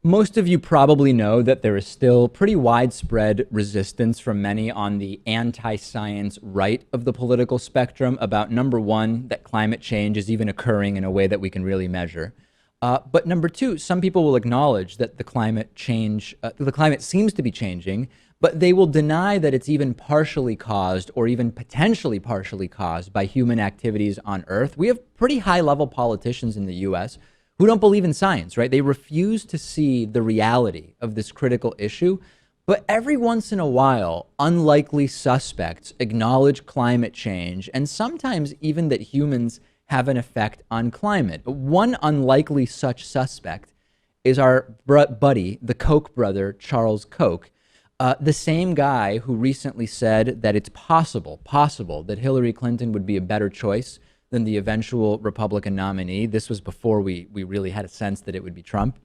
Most of you probably know that there is still pretty widespread resistance from many on the anti-science right of the political spectrum about, number one, that climate change is even occurring in a way that we can really measure. But number two, some people will acknowledge that the climate seems to be changing, but they will deny that it's even partially caused or even potentially partially caused by human activities on Earth. We have pretty high level politicians in the US who don't believe in science, right? They refuse to see the reality of this critical issue. But every once in a while, unlikely suspects acknowledge climate change and sometimes even that humans have an effect on climate. One unlikely such suspect is our buddy, the Koch brother, Charles Koch, the same guy who recently said that it's possible that Hillary Clinton would be a better choice than the eventual Republican nominee. This was before we really had a sense that it would be Trump.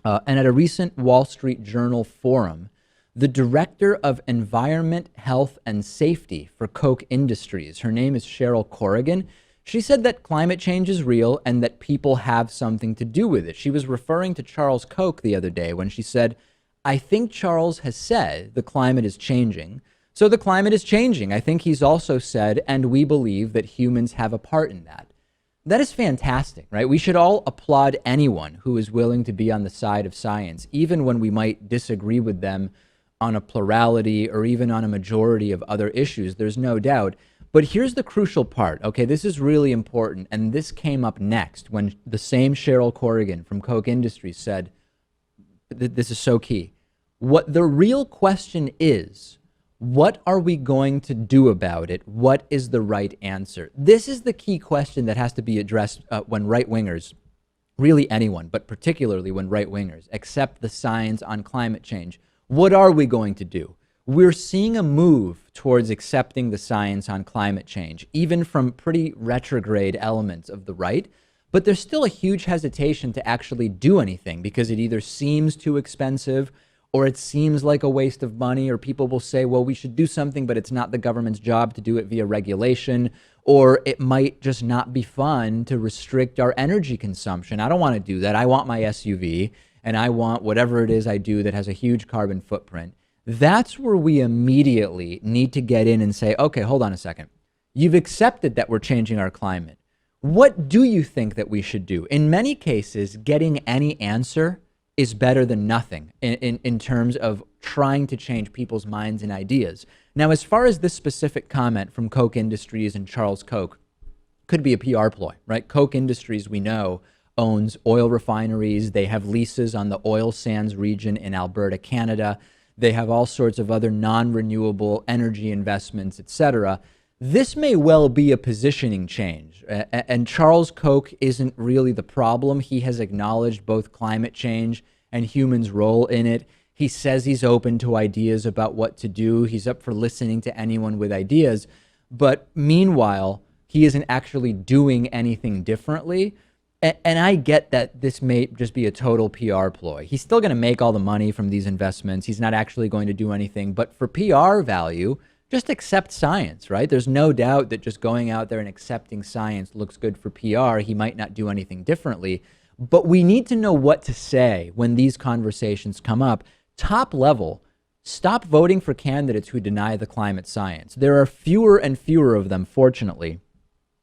And at a recent Wall Street Journal forum, the director of Environment, Health, and Safety for Koch Industries, her name is Cheryl Corrigan, she said that climate change is real and that people have something to do with it. She was referring to Charles Koch the other day when she said, I think Charles has said the climate is changing. So the climate is changing. I think he's also said, and we believe that humans have a part in that. That is fantastic, right? We should all applaud anyone who is willing to be on the side of science, even when we might disagree with them on a plurality or even on a majority of other issues. There's no doubt. But here's the crucial part. Okay, this is really important. And this came up next when the same Cheryl Corrigan from Koch Industries said, this is so key. What the real question is, what are we going to do about it? What is the right answer? This is the key question that has to be addressed when right-wingers, really anyone, but particularly when right-wingers, accept the science on climate change. What are we going to do? We're seeing a move towards accepting the science on climate change, even from pretty retrograde elements of the right. But there's still a huge hesitation to actually do anything because it either seems too expensive or it seems like a waste of money, or people will say, well, we should do something, but it's not the government's job to do it via regulation, or it might just not be fun to restrict our energy consumption. I don't want to do that. I want my SUV, and I want whatever it is I do that has a huge carbon footprint. That's where we immediately need to get in and say, okay, hold on a second. You've accepted that we're changing our climate. What do you think that we should do? In many cases, getting any answer is better than nothing in terms of trying to change people's minds and ideas. Now, as far as this specific comment from Koch Industries and Charles Koch, could be a PR ploy, right? Koch Industries, we know, owns oil refineries. They have leases on the oil sands region in Alberta, Canada. They have all sorts of other non-renewable energy investments, etc. This may well be a positioning change, and Charles Koch isn't really the problem. He has acknowledged both climate change and humans' role in it. He says he's open to ideas about what to do. He's up for listening to anyone with ideas. But meanwhile, he isn't actually doing anything differently. And I get that this may just be a total PR ploy. He's still going to make all the money from these investments. He's not actually going to do anything. But for PR value, just accept science, right? There's no doubt that just going out there and accepting science looks good for PR. He might not do anything differently. But we need to know what to say when these conversations come up. Top level, stop voting for candidates who deny the climate science. There are fewer and fewer of them, fortunately,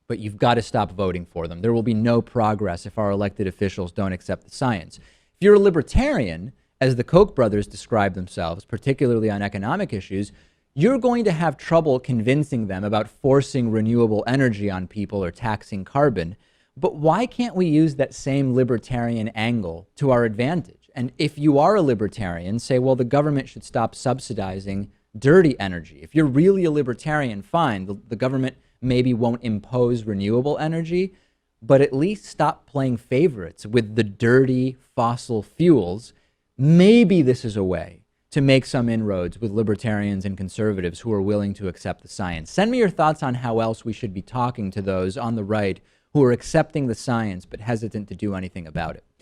but you've got to stop voting for them. There will be no progress if our elected officials don't accept the science. If you're a libertarian, as the Koch brothers describe themselves, particularly on economic issues, you're going to have trouble convincing them about forcing renewable energy on people or taxing carbon. But why can't we use that same libertarian angle to our advantage? And if you are a libertarian, say, well, the government should stop subsidizing dirty energy. If you're really a libertarian, fine, the government maybe won't impose renewable energy, but at least stop playing favorites with the dirty fossil fuels. Maybe this is a way to make some inroads with libertarians and conservatives who are willing to accept the science. Send me your thoughts on how else we should be talking to those on the right who are accepting the science but hesitant to do anything about it.